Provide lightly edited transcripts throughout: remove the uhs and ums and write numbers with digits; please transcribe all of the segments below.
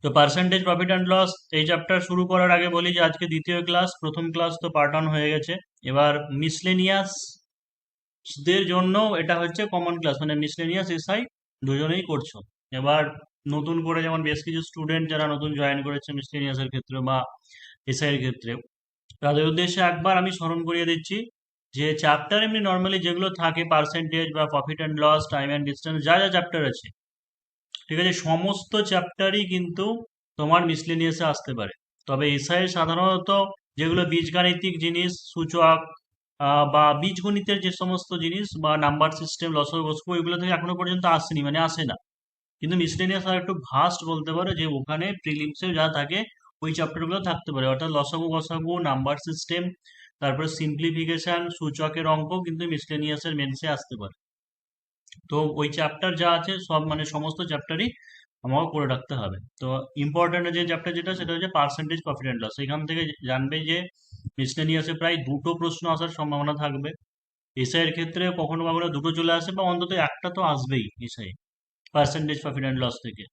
তো percentage profit and loss এই chapter শুরু করার আগে বলি যে আজকে দ্বিতীয় ক্লাস, প্রথম ক্লাস তো পার্ট অন হয়ে গেছে। এবার মিসলেনিয়াস দের জন্য এটা হচ্ছে কমন ক্লাস, মানে মিসলেনিয়াস এসআই দুজনেই করছো। এবার নতুন করে যেমন বেশ কিছু স্টুডেন্ট যারা নতুন জয়েন করেছে মিসলেনিয়াসের ক্ষেত্রে বা এসআই এর ক্ষেত্রে, তাদের উদ্দেশ্যে একবার আমি স্মরণ করিয়ে দিচ্ছি যে চ্যাপ্টার এমনি নর্মালি যেগুলো থাকে পার্সেন্টেজ বা profit and loss, time and distance, যা যা চ্যাপ্টার আছে, ঠিক আছে, সমস্ত চ্যাপ্টারই কিন্তু তোমার মিসলেনিয়াসে আসতে পারে। তবে এসআই সাধারণত যেগুলো বীজগাণিতিক জিনিস, সূচক বা বীজগণিতের যে সমস্ত জিনিস বা নাম্বার সিস্টেম, লসগু গসগু, এগুলো থেকে এখনো পর্যন্ত আসেনি, মানে আসে না। কিন্তু মিসলেনিয়াস আর একটু ভাস্ট বলতে পারো, যে ওখানে প্রিলিমসে যা থাকে ওই চ্যাপ্টারগুলো থাকতে পারে, অর্থাৎ লসাগু গসাগু, নাম্বার সিস্টেম, তারপরে সিম্পলিফিকেশন, সূচকের অঙ্ক কিন্তু মিসলেনিয়াসের মেন্সে আসতে পারে। তো ওই চ্যাপ্টার যা আছে সব, মানে সমস্ত চ্যাপ্টারই আমাকে করে রাখতে হবে। তো ইম্পর্টেন্ট যে চ্যাপ্টার যেটা, সেটা হচ্ছে পার্সেন্টেজ প্রফিট অ্যান্ড লস। এখান থেকে জানবে যে মিসলেনিয়াসে প্রায় দুটো প্রশ্ন আসার সম্ভাবনা থাকবে। এসআই এর ক্ষেত্রে কখনো কখনো দুটো চলে আসে, বা অন্তত একটা তো আসবেই SI, percentage profit and loss থেকে।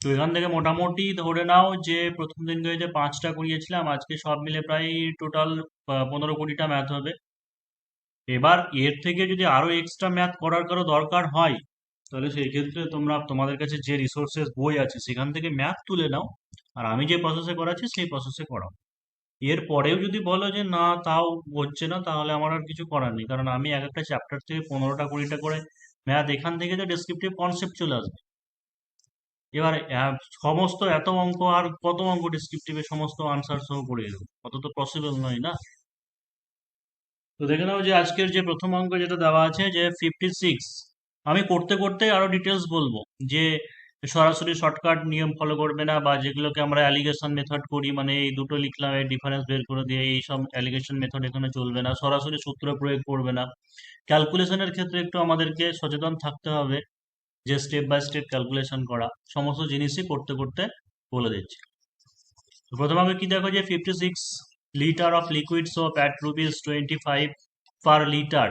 তো এখান থেকে মোটামুটি ধরে নাও যে প্রথম দিনকে যে 5টা করিয়েছিলাম, আজকে সব মিলে প্রায় টোটাল 15-20টা ম্যাথ হবে। এবার এর থেকে যদি আরো এক্সট্রা ম্যাথ করার কারো দরকার হয়, তাহলে সেই ক্ষেত্রে তোমরা তোমাদের কাছে যে রিসোর্সেস বই আছে সেখান থেকে ম্যাথ তুলে নাও, আর আমি যে প্রসেসে করাচ্ছি সেই প্রসেসে করাও। এর পরেও যদি বলো যে না তাও হচ্ছে না, তাহলে আমার আর কিছু করার নেই, কারণ আমি এক একটা চ্যাপ্টার থেকে 15টা 20টা করে ম্যাথ, এখান থেকে তো ডেসক্রিপটিভ কনসেপ্ট চলে আসবে। এবার সমস্ত এত অঙ্ক আর কত অঙ্ক ডেসক্রিপটিভে সমস্ত আনসার সহ পড়িয়ে দেবো, কত তো পসিবল নয় না। তো দেখে নাও যে আজকের যে প্রথম অঙ্ক যেটা দেওয়া আছে যে 56। আমি করতে করতে আরো ডিটেলস বলবো যে সরাসরি শর্টকাট নিয়ম ফলো করবে না, বা যেগুলোকে আমরা অ্যালিগেশন মেথড করি, মানে এই দুটো লিখলাম এই ডিফারেন্স বের করে দিয়ে, এই সব অ্যালিগেশন মেথড এখানে চলবে না, সরাসরি সূত্র প্রয়োগ করবে না। ক্যালকুলেশনের ক্ষেত্রে একটু আমাদেরকে সচেতন থাকতে হবে, যে স্টেপ বাই স্টেপ ক্যালকুলেশন করা, সমস্ত জিনিসই করতে করতে বলে দিচ্ছি। তো প্রথমে আমি কি দেখো যে 56 litre of liquid soap at ₹25 per liter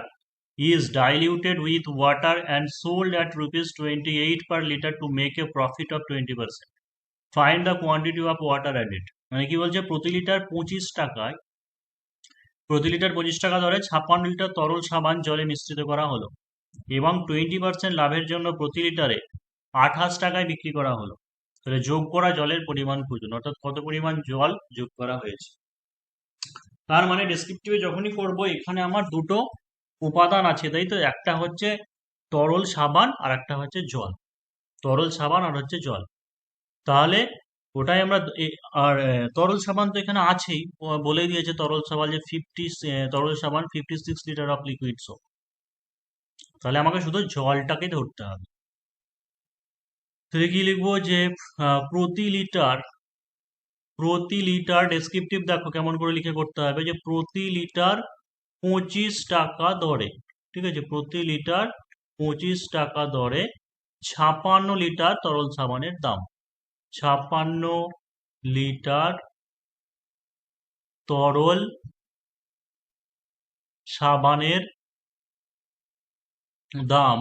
is diluted with water and sold at ₹28 per liter to make a profit of 20%. Find the quantity of water added. মানে কি বলছে, প্রতি লিটার 25 টাকা ধরে 56 লিটার তরল সাবান জলে মিশ্রিত করা হলো, এবং 20% লাভের জন্য প্রতি লিটারে 28 টাকায় বিক্রি করা হলো। তাহলে যোগ করা জলের পরিমাণ খুঁজুন, অর্থাৎ কত পরিমাণ জল যোগ করা হয়েছে। তার মানে ডেসক্রিপটিভে যখনই করব, এখানে আমার দুটো উপাদান আছে, তাই তো, একটা হচ্ছে তরল সাবান আর একটা হচ্ছে জল। তরল সাবান আর হচ্ছে জল। তাহলে ওটাই আমরা তরল সাবান তো এখানে আছেই, ও বলেই দিয়েছে তরল সাবান যে তরল সাবান 56 লিটার অফ লিকুইড সোপ। তাহলে আমাকে শুধু জলটাকে ধরতে হবে। তাহলে কি লিখবো যে প্রতি লিটার, ডেসক্রিপটিভ দেখো কেমন করে লিখে করতে হবে, যে প্রতি লিটার 25 টাকা দরে, ঠিক আছে, প্রতি লিটার 25 টাকা দরে 56 লিটার তরল সাবানের দাম। 56 লিটার তরল সাবানের দাম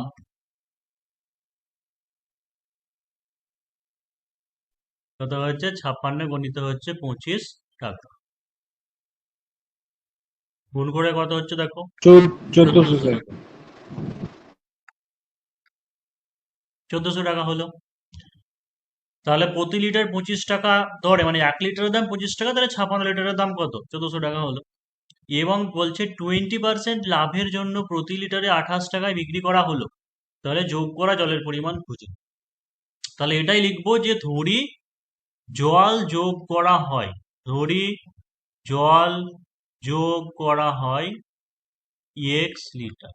কত হচ্ছে, 56 গণিত হচ্ছে 25 টাকা, গুণ করে কত হচ্ছে দেখো, 1400 1400 স্যার। টাকা। 1400 টাকা হলো। তাহলে প্রতি লিটার 25 টাকা দরে, মানে 1 লিটারের দাম 25 টাকা, তাহলে 56 লিটারের দাম কত, 1400 টাকা হলো। এবং বলছে 20% লাভের জন্য প্রতি লিটারে 28 টাকায় বিক্রি করা হলো। তাহলে যোগ করা জলের পরিমাণ খুঁজে। তাহলে এটাই লিখবো যে ধরি জল যোগ করা হয়, ধরি জল যোগ করা হয় এক্স লিটার,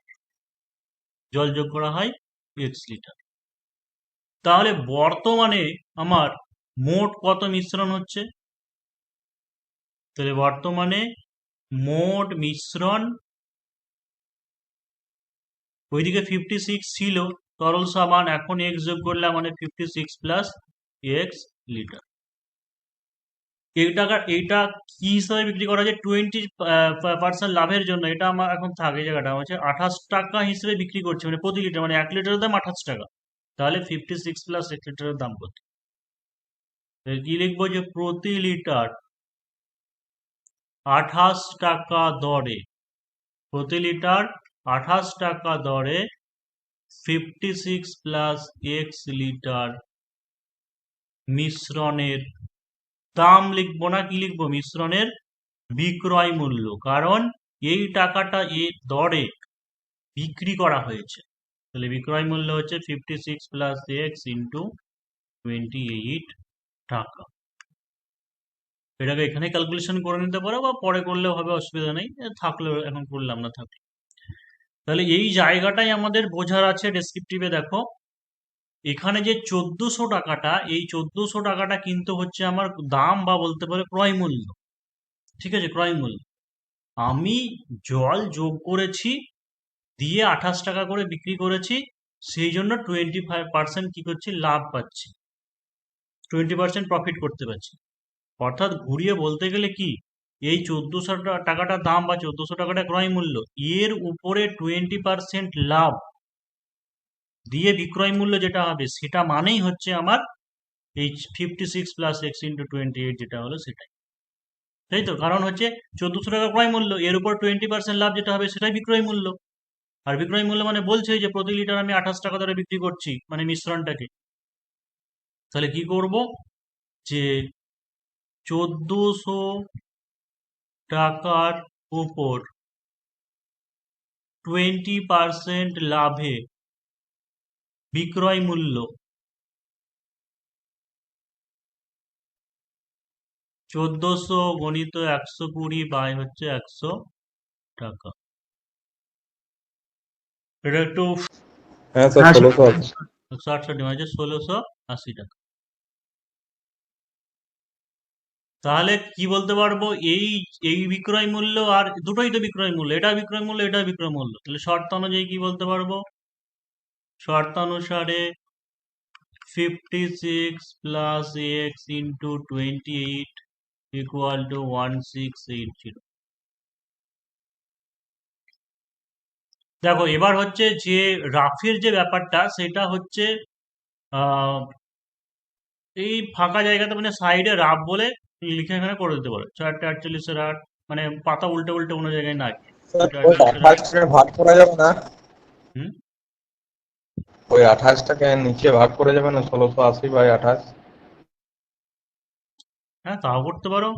জল যোগ করা হয় এক্স লিটার। তাহলে বর্তমানে আমার মোট কত মিশ্রণ হচ্ছে, তাহলে বর্তমানে মোট মিশ্রণ, ওইদিকে 56 ছিল তরল সাবান, এখন এক্স যোগ করলাম, মানে 56 প্লাস এক্স লিটার। এইটা কি হিসাবে বিক্রি করা যায়, 20% লাভের জন্য, এটা আমার এখন থাকে জায়গাটা হচ্ছে 28 টাকা হিসেবে বিক্রি করছে, মানে প্রতি লিটার, মানে 1 লিটারের দাম 28 টাকা। তাহলে 56 প্লাস 1 লিটারের দাম কত, কি লিখবো, যে প্রতি লিটার 28 টাকা দরে, প্রতি লিটার 28 টাকা দরে 56 প্লাস এক্স লিটার মিশ্রণের দাম লিখবো না, কি লিখবো, মিশ্রণের বিক্রয় মূল্য, কারণ এই টাকাটা এই দরে বিক্রি করা হয়েছে। তাহলে বিক্রয় মূল্য হচ্ছে 56 প্লাস এক্স ইন্টু 28 টাকা। এটাকে এখানে ক্যালকুলেশন করে নিতে পারো বা পরে করলেও হবে, অসুবিধা নেই, থাকলেও এখন করলাম না থাকলে। তাহলে এই জায়গাটাই আমাদের বোঝার আছে ডেসক্রিপটিভে। দেখো এখানে যে 1400 টাকাটা, এই 1400 টাকাটা কিন্তু হচ্ছে আমার দাম বা বলতে পারে ক্রয় মূল্য। ঠিক আছে, ক্রয় মূল্য। আমি জল যোগ করেছি, দিয়ে 28 টাকা করে বিক্রি করেছি, সেই জন্য 25% কি করছি, লাভ পাচ্ছি, 20% প্রফিট করতে পারছি। অর্থাৎ ঘুরিয়ে বলতে গেলে কি, এই 1400 টাকাটা দাম বা 1400 টাকাটা ক্রয় মূল্য, এর উপরে 20% লাভ দিয়ে বিক্রয় মূল্য যেটা হবে, সেটা মানেই হচ্ছে আমার এই 56 প্লাস এক্স ইন্টু 28 যেটা হলো সেটাই। তাই তো, কারণ হচ্ছে 1400 টাকা ক্রয় মূল্য, এর উপর 20% লাভ যেটা হবে সেটাই বিক্রয় মূল্য। আর বিক্রয় মূল্য মানে বলছে যে প্রতি লিটার আমি 28 টাকা ধরে বিক্রি করছি, মানে মিশ্রণটাকে। তাহলে কি করব, যে 1400 টাকার উপর 20% লাভে বিক্রয় মূল্য 1400 গণিত 120 বাই হচ্ছে 100 টাকা। এটা একটু হ্যাঁ স্যার, 1680। 168 মানে 1680 টাকা। তাহলে কি বলতে পারবো, এই এই বিক্রয় মূল্য আর দুটোই তো বিক্রয় মূল্য, এটা বিক্রয় মূল্য, এটা বিক্রয় মূল্য, তাহলে শর্ত অনুযায়ী কি বলতে পারবো, শর্তানুসারে 56 plus x into 28 equal to 1680। দেখো এবার হচ্ছে যে রাফের যে ব্যাপারটা, সেটা হচ্ছে আহ, এই ফাঁকা জায়গাতে মানে সাইডে রাফ বলে লিখে এখানে করে দিতে পারো, 448 8, মানে পাতা উল্টে উল্টে কোনো জায়গায় না, স্যার ওই 448 8। 28 টাকা ভাগ করা যাবে না? হুম, ওই 28 টাকা নিচে ভাগ করে যাবে না, 1680/28? হ্যাঁ তাও করতে পারো,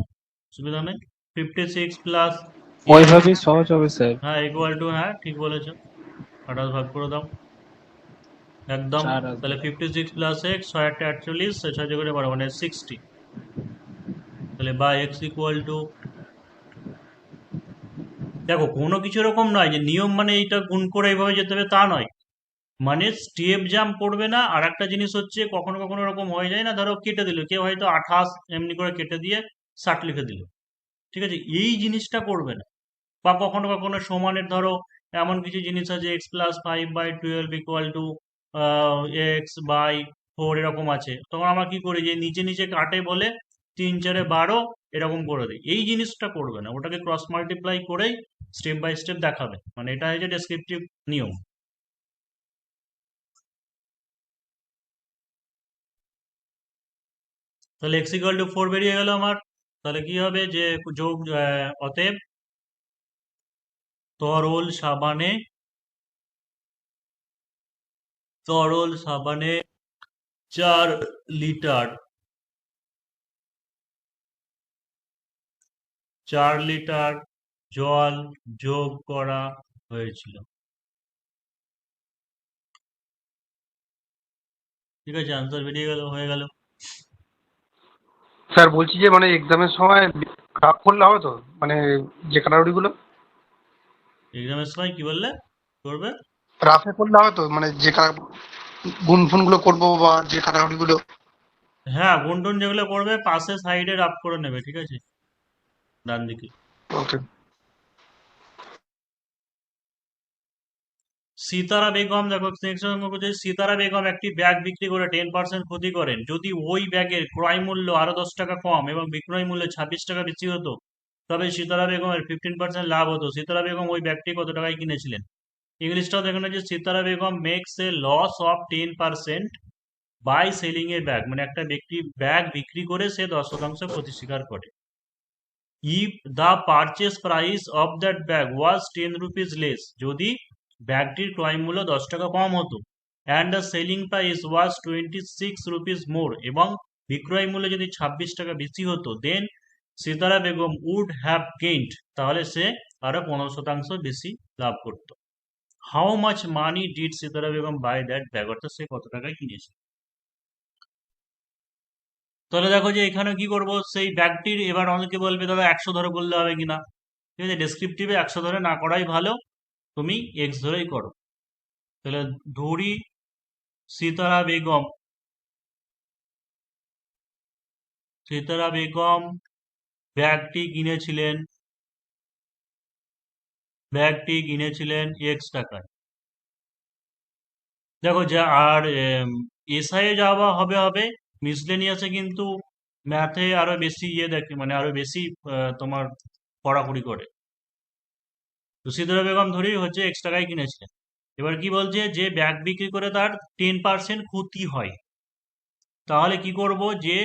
অসুবিধা নেই। 56 প্লাস এক্স, ওইভাবেই সহজ হবে স্যার। হ্যাঁ ইকুয়াল টু, হ্যাঁ ঠিক বলেছো, 28 ভাগ করে দাও একদম। 4 আসবে। তাহলে 56 প্লাস এক্স, 648, 6 করে 12 মানে 60। তাহলে বা এক্স ইকুয়াল টু, দেখো কোনো কিছু এরকম নয় যে নিয়ম মানে এইটা গুণ করে এইভাবে যেতে হবে, তা নয়। মানে স্টেপ জাম্প করবে না। আর একটা জিনিস হচ্ছে, কখনো কখনো এরকম হয়ে যায় না, ধরো কেটে দিল কেউ, হয়তো 28 এমনি করে কেটে দিয়ে 60 লিখে দিল, ঠিক আছে, এই জিনিসটা করবে না। বা কখনো কখনো সমানের, ধরো এমন কিছু জিনিস আছে, x+5/12 ইকুয়াল টু x/4 এরকম আছে, তখন আমরা কি করি, যে নিচে নিচে কাটে বলে 3 4 12 এরকম করে দিই, এই জিনিসটা করবে না, ওটাকে ক্রস মাল্টিপ্লাই করেই স্টেপ বাই স্টেপ দেখাবে, মানে এটা হচ্ছে ডেসক্রিপটিভ নিয়ম। তাহলে x ইকুয়াল টু 4 বেরিয়ে গেল আমার। তাহলে কি হবে, যে যোগ, অতএব তরল সাবানে, তরল সাবানে 4 লিটার 4 লিটার জল যোগ করা হয়েছিল। ঠিক আছে, আনসার বেরিয়ে গেল, হয়ে গেল। স্যার বলছি যে মানে এক্সামের সময় রাফ করলে হবে তো, মানে যে কাটাকুটিগুলো এক্সামের সময় কি বললে করবে? রাফে করলে হবে তো, মানে যে গুণ ফুনগুলো করবো বা যে কাটাকুটিগুলো। হ্যাঁ, গুনটুন যেগুলো করবে পাশে সাইডে রাফ করে নেবে, ঠিক আছে, ডান দিকে। ওকে। সিতারা বেগম, দেখো next অঙ্ক করছে, সিতারা বেগম একটি ব্যাগ বিক্রি করে 10% ক্ষতি করেন, যদি ওই ব্যাগের ক্রয় মূল্য আরো 10 টাকা কম এবং বিক্রয় মূল্য 26 টাকা বেশি হতো, তবে সিতারা বেগমের 15% লাভ হতো। সিতারা বেগম ওই ব্যাগটি কত টাকায় কিনেছিলেন? ইংলিশটাও দেখুন, যে Sitara Begum makes a loss of 10%, by selling a bag, মানে একটা ব্যক্তি ব্যাগ বিক্রি করে সে 10% ক্ষতি স্বীকার করে। If the purchase price of that bag was 10 rupees less, যদি ব্যাগটির ক্রয় মূল্য 10 টাকা কম হতো, and the selling price was 26 rupees more, এবং বিক্রয় মূল্য যদি 26 টাকা বেশি হতো, then Sitara Begum would have gained, তাহলে সে আরো 15% বেশি লাভ করত। How much money did Sitara Begum buy that bag, অর্থাৎ সে কত টাকায় কিনেছে। তাহলে দেখো যে এখানে কি করব, সেই ব্যাগটির, এবার অনেকে বলবে দাদা 100 ধরে বললে হবে কিনা, ঠিক আছে, ডেসক্রিপটিভে 100 ধরে না করাই ভালো, তুমি এক্স ধরেই করো। তাহলে ধরি সিতারা বেগম, সিতারা বেগম ব্যাগটি কিনেছিলেন এক্স টাকায়। দেখো যা, আর এসআইয়ে যাওয়া হবে মিসলেনিয়াসে কিন্তু ম্যাথে আরো বেশি ইয়ে দেখে, মানে আরো বেশি তোমার কড়াকড়ি করে। তো সিতারা বেগম ধরেই হচ্ছে এক্স টাকায় কিনেছিলেন। এবার কি বলছে, যে ব্যাগ বিক্রি করে তার 10% ক্ষতি হয়, তাহলে কি করব, যে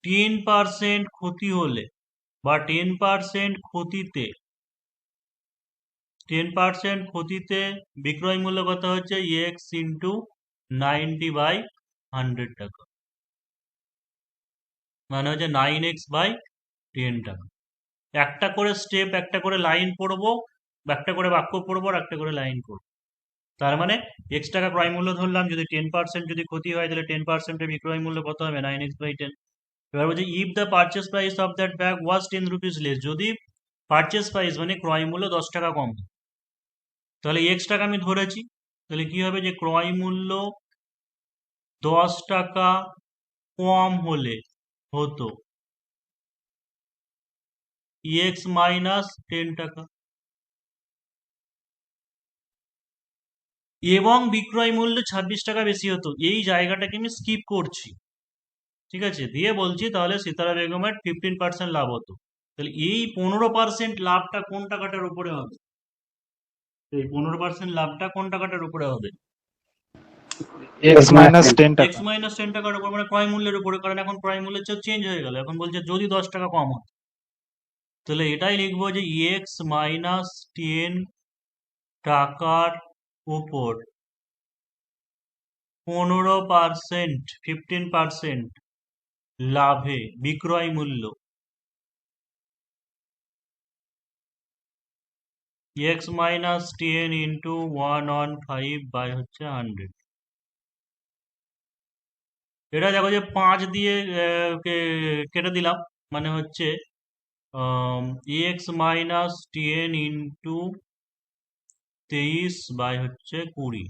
10% ক্ষতি হলে বা 10% ক্ষতিতে বিক্রয় মূল্য কত হচ্ছে, এক্স ইন্টু 90/100 টাকা, মানে হচ্ছে 9x/10 টাকা। একটা করে স্টেপ, একটা করে লাইন পড়বো, একটা করে বাক্য পড়বো, আর একটা করে লাইন পড়বো। তার মানে এক্স টাকা ক্রয় মূল্য ধরলাম, যদি 10% যদি ক্ষতি হয়, তাহলে 10%-এর বিক্রয় মূল্য কত হবে, 9x/10। এবার বলছে if the purchase price of that bag was 10 rupees less, যদি পারচেস প্রাইস মানে ক্রয় মূল্য 10 টাকা কম, তাহলে এক্স টাকা আমি ধরেছি, তাহলে কি হবে, যে ক্রয় মূল্য 10 টাকা কম হলে হতো x-10 টাকা, এবং বিক্রয় মূল্য 26 টাকা বেশি হতো, এই জায়গাটাকে আমি স্কিপ করছি, ঠিক আছে, দিয়ে বলছি তাহলে সিতারা বেগমের 15% লাভ হতো। তাহলে এই 15% লাভটা কোন টাকাটার উপরে হবে, এই 15% লাভটা কোন টাকাটার উপরে হবে, এক্স মাইনাস টেন এক্স টাকা মাইনাস 10 টাকার উপর, মানে ক্রয় মূল্যের উপরে, কারণ এখন ক্রয় মূল্যের চেঞ্জ হয়ে গেল, এখন বলছে যদি 10 টাকা কম হয়, তাহলে এটাই লিখবো যে x-10 টাকার উপর 15% লাভে বিক্রয় মূল্য x-10 ইন্টু 115/100। এটা দেখো যে 5 দিয়ে কেটে দিলাম, মানে হচ্ছে x-10 ইন্টু 23/20,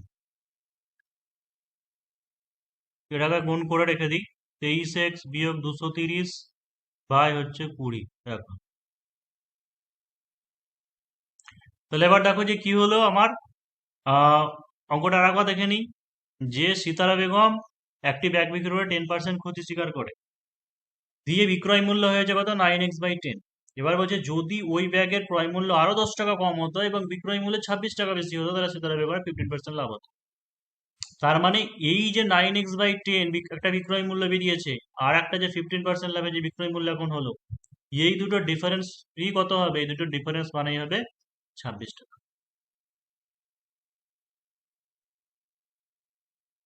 এটাকে গুণ করে রেখে দিই, 23x-230/20 দেখো। তাহলে এবার দেখো যে কি হলো আমার, অঙ্কটা আর একবার দেখে নিই, যে সিতারা বেগম একটি ব্যাগ বিক্রি করে 10% ক্ষতি স্বীকার করে, দিয়ে বিক্রয় মূল্য হয়েছে কত, 9x/10। এবার বলছে যদি ওই ব্যাগের ক্রয় মূল্য আরো 10 টাকা কম হতো এবং বিক্রয় মূল্য 26 টাকা বেশি হতো, তাহলে সিতারা বেগমের 15% লাভ হতো। তার মানে এই যে 9x/10 একটা বিক্রয় মূল্য বেরিয়েছে, আর একটা যে 15% লাভে যে বিক্রয় মূল্য এখন হলো, এই দুটো ডিফারেন্স কত হবে, এই দুটো ডিফারেন্স মানেই হবে 26 টাকা।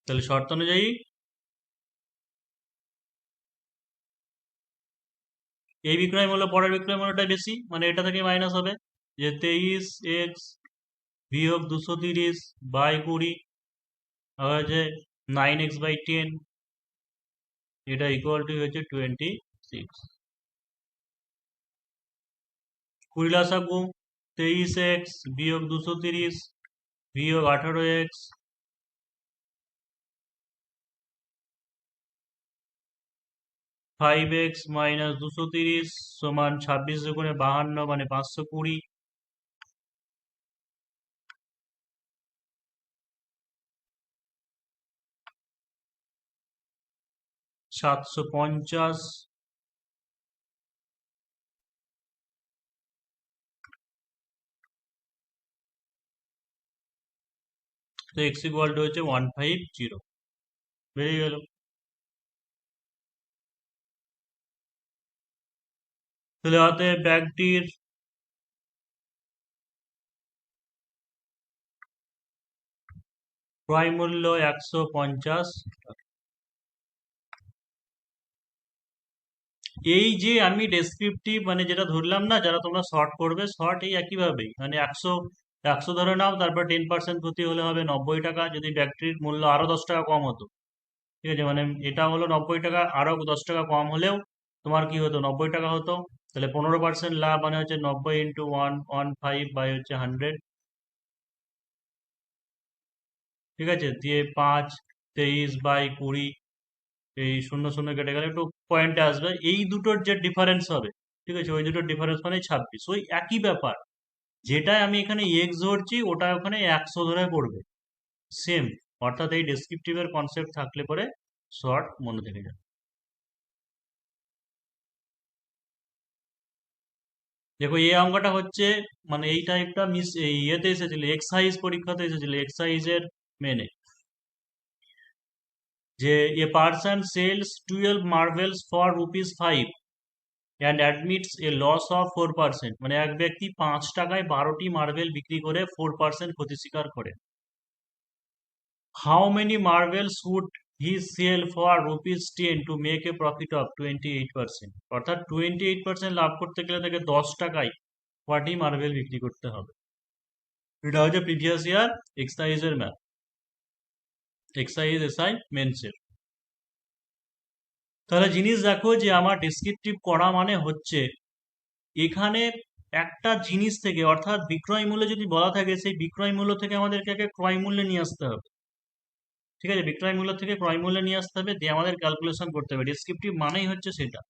তাহলে শর্ত অনুযায়ী এই বিক্রয় মূল্য পরের বিক্রয় মূল্যটা বেশি, মানে এটা থেকে মাইনাস হবে, যে 23x-230/20 হচ্ছে 9x/10, এটা ইকুয়াল টু হচ্ছে 26। 20 লসাগু 23x-230-18x, 5x-230 সমান 26 দুগুণে 52, মানে 520, 750, তো x ইকুয়াল টু হচ্ছে 150। বেরিয়ে গেল। তাহলে অতএব ব্যাগটির ক্রয় মূল্য 150। এই যে আমি ডেসক্রিপটিভ মানে যেটা ধরলাম না, যারা তোমরা শর্ট করবে, শর্ট এই একইভাবেই, মানে 100 ধরে নাও, তারপর 10% ক্ষতি হলে হবে 90 টাকা, যদি ব্যাগটির মূল্য আরো 10 টাকা কম হতো। ঠিক আছে, মানে এটা হলো 90 টাকা, আরো 10 টাকা কম হলেও তোমার কি হতো, 90 টাকা হতো। তাহলে 15% লাভ মানে হচ্ছে 90 ইন্টু 115 বাই হচ্ছে 100। ঠিক আছে, দিয়ে 5, 23 বাই 20, এই শূন্য শূন্য কেটে গেলে একটু পয়েন্টে আসবে, এই দুটোর যে ডিফারেন্স হবে, ঠিক আছে, ওই দুটোর ডিফারেন্স মানে 26। ওই একই ব্যাপার, যেটাই আমি এখানে এক্স ধরছি ওটা ওখানে 100 ধরে পড়বে, সেম। অর্থাৎ এই ডেসক্রিপটিভের কনসেপ্ট থাকলে পরে শর্ট মনে থেকে যাবে। দেখো এই অঙ্কটা হচ্ছে, মানে এই টাইপটা এই ইয়েতে এসেছিল, এক্সাইজ পরীক্ষাতে এসেছিল, এক্সাইজের মেনে, যে a person sells 12 marbles for ₹5 and admits a loss of 4%। মানে এক ব্যক্তি 5 টাকায় 12টি মার্বেল বিক্রি করে 4% ক্ষতি স্বীকার করে। How many marbles would he sell for ₹10 to make a profit of 28%। অর্থাৎ 28% লাভ করতে গেলে তাকে 10 টাকায় কটি মার্বেল বিক্রি করতে হবে। এটা হচ্ছে প্রিভিয়াস ইয়ার এক্সাইজের ম্যাথ, এক্সাইজ এসআই মেন্সের। তাহলে জিনিস দেখো যে আমার ডেসক্রিপটিভ করা মানে হচ্ছে এখানে একটা জিনিস থেকে, অর্থাৎ বিক্রয় মূল্য যদি বলা থাকে, সেই বিক্রয় মূল্য থেকে আমাদেরকে আগে ক্রয় মূল্যে নিয়ে আসতে হবে। ঠিক আছে, বিক্রয় মূল্য থেকে ক্রয় মূল্যে নিয়ে আসতে হবে, দিয়ে আমাদের ক্যালকুলেশন করতে হবে। ডেসক্রিপটিভ মানেই হচ্ছে সেটা,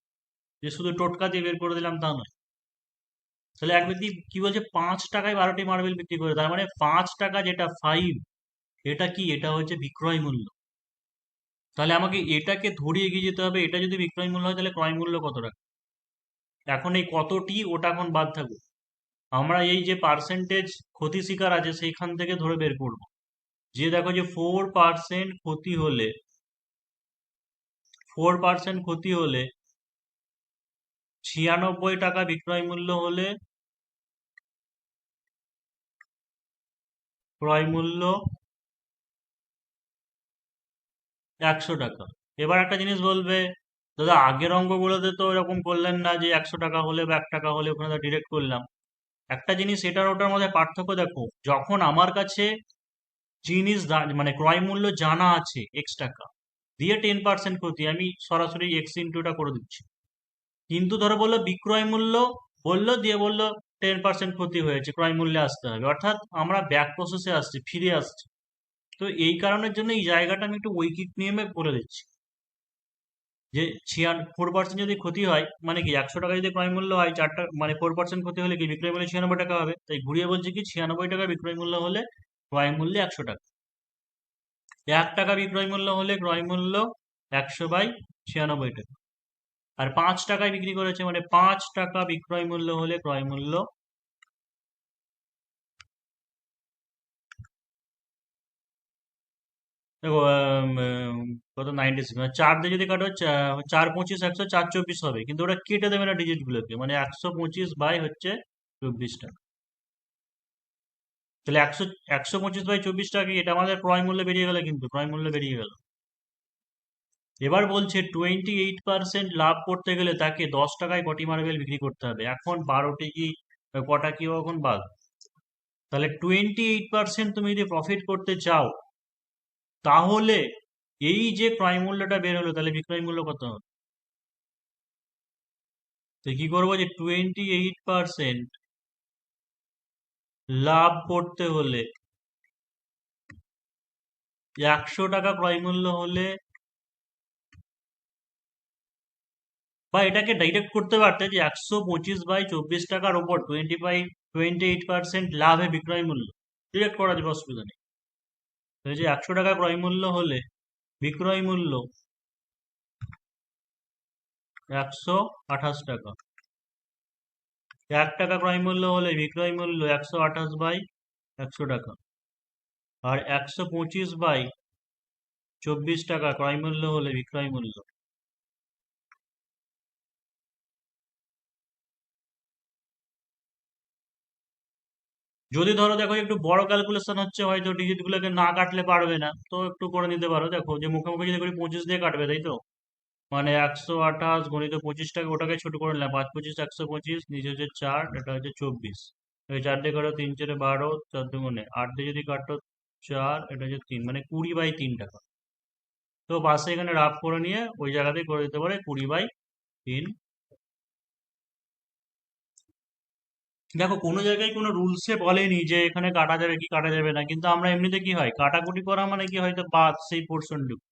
যে শুধু টোটকা দিয়ে বের করে দিলাম তা নয়। তাহলে এক ব্যক্তি কি বলছে, 5 টাকায় 12টি মার্বেল বিক্রি করে, তার মানে 5 টাকা যেটা 5, এটা কি, এটা হচ্ছে বিক্রয় মূল্য। তাহলে আমাকে এটাকে ধরে এগিয়ে যেতে হবে, এটা যদি বিক্রয় মূল্য হয় তাহলে ক্রয় মূল্য কত টাকা। এখন এই কতটি ওটা এখন বাদ থাকুক, আমরা এই যে পার্সেন্টেজ ক্ষতি শিকার আছে সেইখান থেকে ধরে বের করব। যে দেখো যে 4% ক্ষতি হলে, 4% ক্ষতি হলে 96 টাকা বিক্রয় মূল্য হলে ক্রয় মূল্য 100 টাকা। এবার একটা জিনিস বলবে, দাদা আগের অঙ্কগুলোতে তো এরকম করলেন না, যে 100 টাকা হলে বা 1 টাকা হলে ওখানে ডিরেক্ট করলাম। একটা জিনিস এটার ওটার মধ্যে পার্থক্য দেখো, যখন আমার কাছে জিনিস মানে ক্রয় মূল্য জানা আছে X টাকা, দিয়ে 10% ক্ষতি, আমি সরাসরি এক্স ইন্টুটা করে দিচ্ছি। কিন্তু ধরো বললো বিক্রয় মূল্য, বললো দিয়ে বললো 10% ক্ষতি হয়েছে, ক্রয় মূল্যে আসতে হবে, অর্থাৎ আমরা ব্যাক প্রসেসে আসছি, ফিরে আসছি। তো এই কারণের জন্য এই জায়গাটা আমি একটু ঐকিক নিয়মে করে দিচ্ছি, যে 4% যদি ক্ষতি হয় মানে কি, 100 টাকা যদি ক্রয় মূল্য হয়, 4 টাকা মানে 4% ক্ষতি হলে কি বিক্রয় মূল্য 96 টাকা হবে। তাই ঘুরিয়ে বলছি কি, 96 টাকা বিক্রয় মূল্য হলে ক্রয় মূল্যে 100 টাকা। 1 টাকা বিক্রয় মূল্য হলে ক্রয় মূল্য 100/96 টাকা। আর 5 টাকায় বিক্রি করেছে মানে 5 টাকা বিক্রয় মূল্য হলে ক্রয় মূল্য দেখো কত, 96, 4 দিয়ে যদি কাটো 4 25 100, 4 24 হবে, কিন্তু ওটা কেটে দেবে না ডিজিট গুলোকে, মানে 125/24 টাকা। তাহলে 125/24 টাকা, এটা আমাদের ক্রয় মূল্য বেরিয়ে গেল, কিন্তু ক্রয় মূল্য বেরিয়ে গেল। এবার বলছে 28% লাভ করতে গেলে তাকে 10 টাকায় কটি মার্বেল বিক্রি করতে হবে। এখন 12টি কি, কটা কি এখন বাদ, তাহলে 28% তুমি যদি প্রফিট করতে চাও, তাহলে এই যে ক্রয় মূল্যটা বের হলো, তাহলে বিক্রয় মূল্য কত হবে। তো কি করবো, যে 28% লাভ করতে হলে 100 টাকা ক্রয় মূল্য হলে, বা এটাকে ডাইরেক্ট করতে পারতে যে 125/24 টাকার উপর 28% লাভে বিক্রয় মূল্য, ডিরেক্ট করা যাবে, অসুবিধা নেই। তাহলে যে 100 টাকা ক্রয় মূল্য হলে বিক্রয় মূল্য 128 টাকা, 1 টাকা ক্রয় মূল্য হলে বিক্রয় মূল্য 128/100 টাকা, আর 125/24 24 টাকা ক্রয় মূল্য হলে বিক্রয় মূল্য। যদি ধরো দেখো একটু বড় ক্যালকুলেশন হচ্ছে, হয়তো ডিজিট গুলোকে না কাটলে পারবে না, তো একটু করে নিতে পারো। দেখো যে মুখে মুখে যদি করি 25 দিয়ে কাটবে, তাই তো, মানে 128 গণিত 25 টাকা, ওটাকে ছোট করে নিলাম, 5 25 125, নিচে হচ্ছে 4, এটা হচ্ছে 24। 4 দিয়ে কাটো 3 4 12, 4 দুগুণে 8 দিয়ে যদি কাটো 4, এটা হচ্ছে 3, মানে 20/3 টাকা। তো পাশে এখানে রাফ করে নিয়ে ওই জায়গাতেই করে দিতে পারে 20/3। দেখো কোনো জায়গায় কোনো রুলসে বলেনি যে এখানে কাটা যাবে কি কাটা যাবে না, কিন্তু আমরা এমনিতে কি হয়, কাটাকুটি করা মানে কি, হয়তো বাদ সেই পোর্শনটুকু।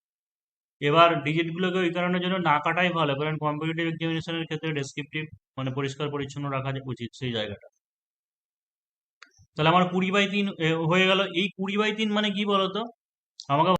এবার ডিজিট গুলোকে ওই কারণের জন্য না কাটাই ভালো, কারণ কম্পিটিটিভ এক্সামিনেশনের ক্ষেত্রে ডেসক্রিপটিভ মানে পরিষ্কার পরিচ্ছন্ন রাখা উচিত সেই জায়গাটা। তাহলে আমার 20/3 হয়ে গেল। এই 20/3 মানে কি বলতো, আমাকে